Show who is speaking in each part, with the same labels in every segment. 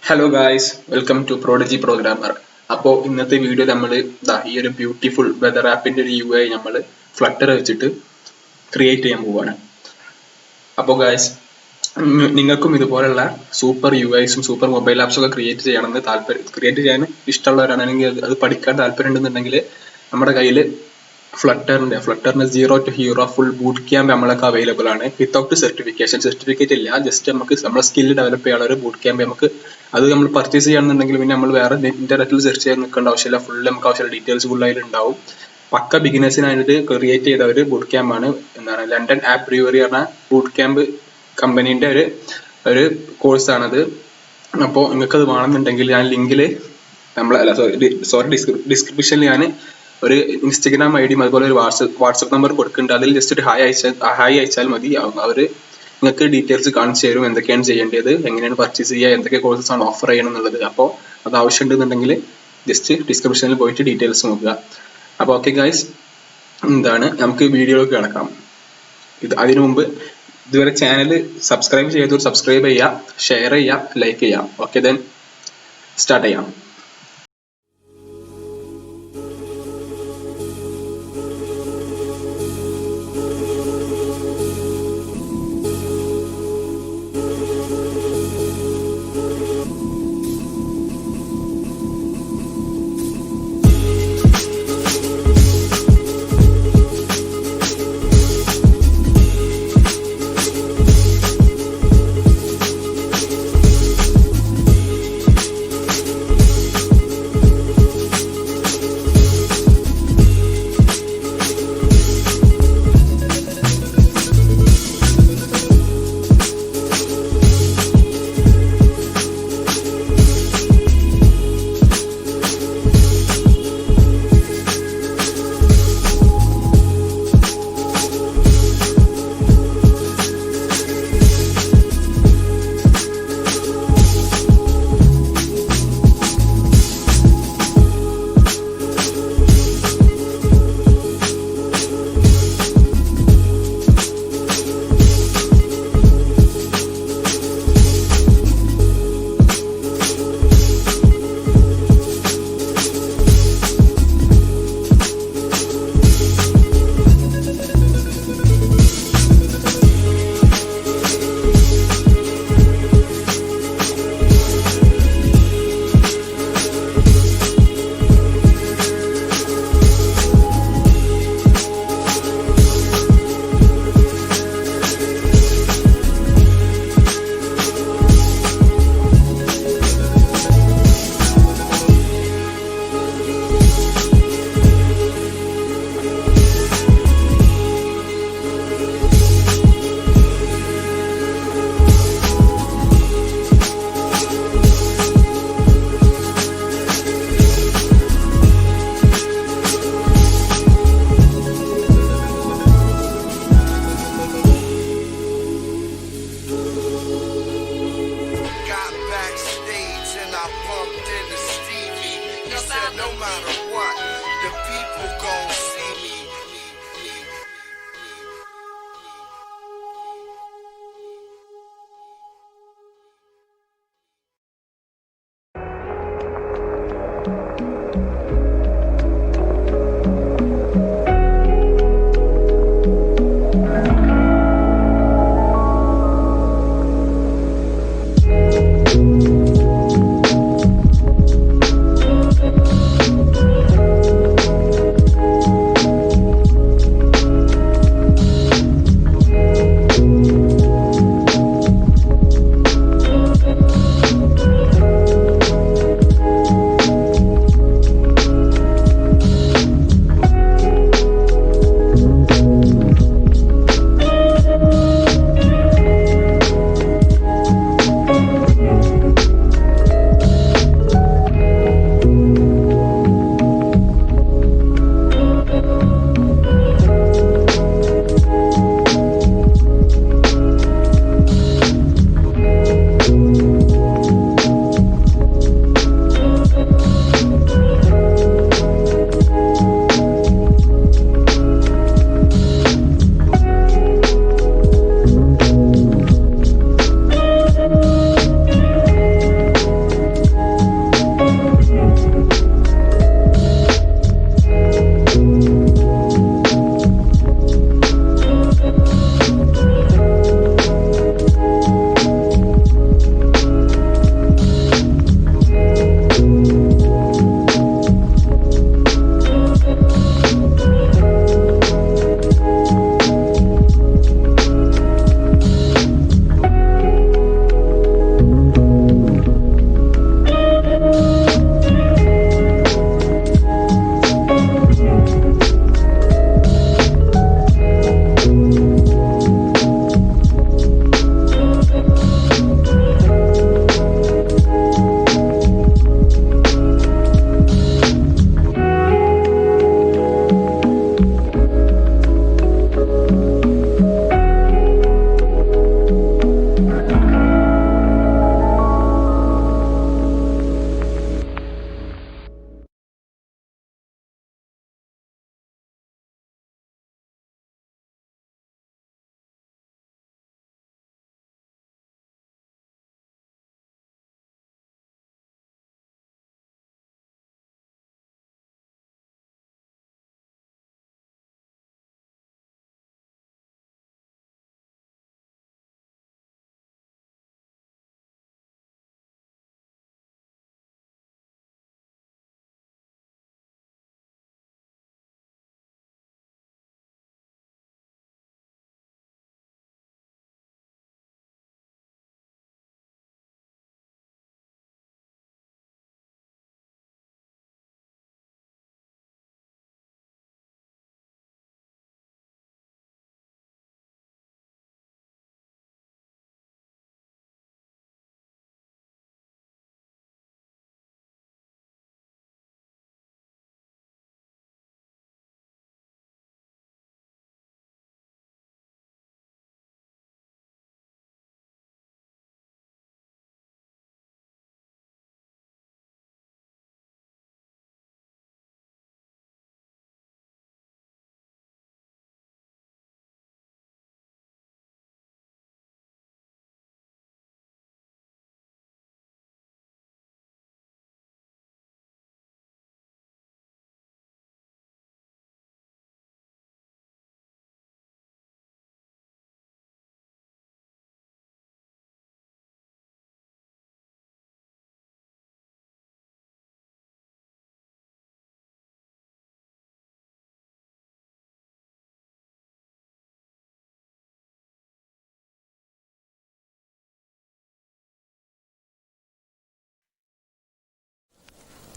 Speaker 1: Hello guys, welcome to prodigy programmer. അപ്പോൾ ഇന്നത്തെ video നമ്മൾ ഈ ഒരു ബ്യൂട്ടിഫുൾ വെതർ ആപ്പിന്റെ ഒരു UI നമ്മൾ ഫ്ലട്ടർ വെച്ചിട്ട് ക്രിയേറ്റ് ചെയ്യാൻ പോവുകയാണ്. അപ്പോൾ ഗായ്സ്, നിങ്ങൾക്കും ഇതുപോലുള്ള സൂപ്പർ UIസും സൂപ്പർ മൊബൈൽ ആപ്സും ഒക്കെ ക്രിയേറ്റ് ചെയ്യാൻ ഇഷ്ടമുള്ളവരാണെങ്കിൽ, അത് പഠിക്കാൻ താല്പര്യം ഉണ്ടെന്നുണ്ടെങ്കിൽ നമ്മുടെ കയ്യിൽ ഫ്ലട്ടറിന്റെ 0 to Hero full boot camp നമ്മളൊക്കെ അവൈലബിൾ ആണ്. വിത്തൗട്ട് സർട്ടിഫിക്കറ്റ് ഇല്ല, ജസ്റ്റ് നമുക്ക് നമ്മുടെ സ്കില്ല് ഡെവലപ്പ് ചെയ്യാനുള്ള ഒരു ബൂട്ട് ക്യാമ്പ് അത് നമ്മൾ പർച്ചേസ് ചെയ്യണമെന്നുണ്ടെങ്കിൽ പിന്നെ നമ്മൾ വേറെ ഇന്റർനെറ്റിൽ സെർച്ച് ചെയ്യാൻ നിൽക്കേണ്ട ആവശ്യമില്ല. നമുക്ക് ആവശ്യമുള്ള ഡീറ്റെയിൽസ് ഫുൾ അതിലുണ്ടാവും. പക്ക ബിഗിനേഴ്സിനായിട്ട് ക്രിയേറ്റ് ചെയ്ത ഒരു ബൂട്ട് ക്യാമ്പാണ്. എന്താണ് ലണ്ടൻ ആപ്പ് ബ്രൂവറി പറഞ്ഞ ബൂട്ട് ക്യാമ്പ് കമ്പനീന്റെ ഒരു കോഴ്സാണത്. അപ്പോൾ നിങ്ങൾക്ക് അത് വേണമെന്നുണ്ടെങ്കിൽ ഞാൻ ലിങ്കിൽ ഡിസ്ക്രിപ്ഷനിൽ ഞാൻ ഒരു ഇൻസ്റ്റഗ്രാം ഐഡിയും അതുപോലെ ഒരു വാട്സപ്പ് നമ്പർ കൊടുക്കുന്നുണ്ട്. അതിൽ ജസ്റ്റ് ഒരു ഹായ് അയച്ചാൽ മതി. അവര് നിങ്ങൾക്ക് ഡീറ്റെയിൽസ് കാണിച്ചു തരും, എന്തൊക്കെയാണ് ചെയ്യേണ്ടത്, എങ്ങനെയാണ് പർച്ചേസ് ചെയ്യുക, എന്തൊക്കെ കോഴ്സസ് ആണ് ഓഫർ ചെയ്യണം എന്നുള്ളത്. അപ്പോൾ അത് ആവശ്യമുണ്ടെന്നുണ്ടെങ്കിൽ ജസ്റ്റ് ഡിസ്ക്രിപ്ഷനിൽ പോയിട്ട് ഡീറ്റെയിൽസ് നോക്കുക. അപ്പോൾ ഓക്കെ ഗൈസ്, നമുക്ക് വീഡിയോയിലേക്ക് കിടക്കാം. അതിനു മുമ്പ് ഇതുവരെ ചാനൽ സബ്സ്ക്രൈബ് ചെയ്തവർ സബ്സ്ക്രൈബ് ചെയ്യുക, ഷെയർ ചെയ്യുക, ലൈക്ക് ചെയ്യാം. ഓക്കെ, ദെൻ സ്റ്റാർട്ട് ചെയ്യാം.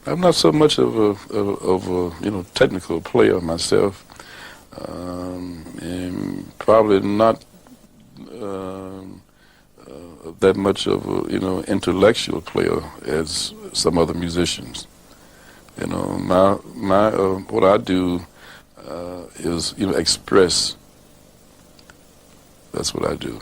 Speaker 2: I'm not so much of a technical player myself, and probably not that much of a intellectual player as some other musicians. My what I do is express. That's what I do.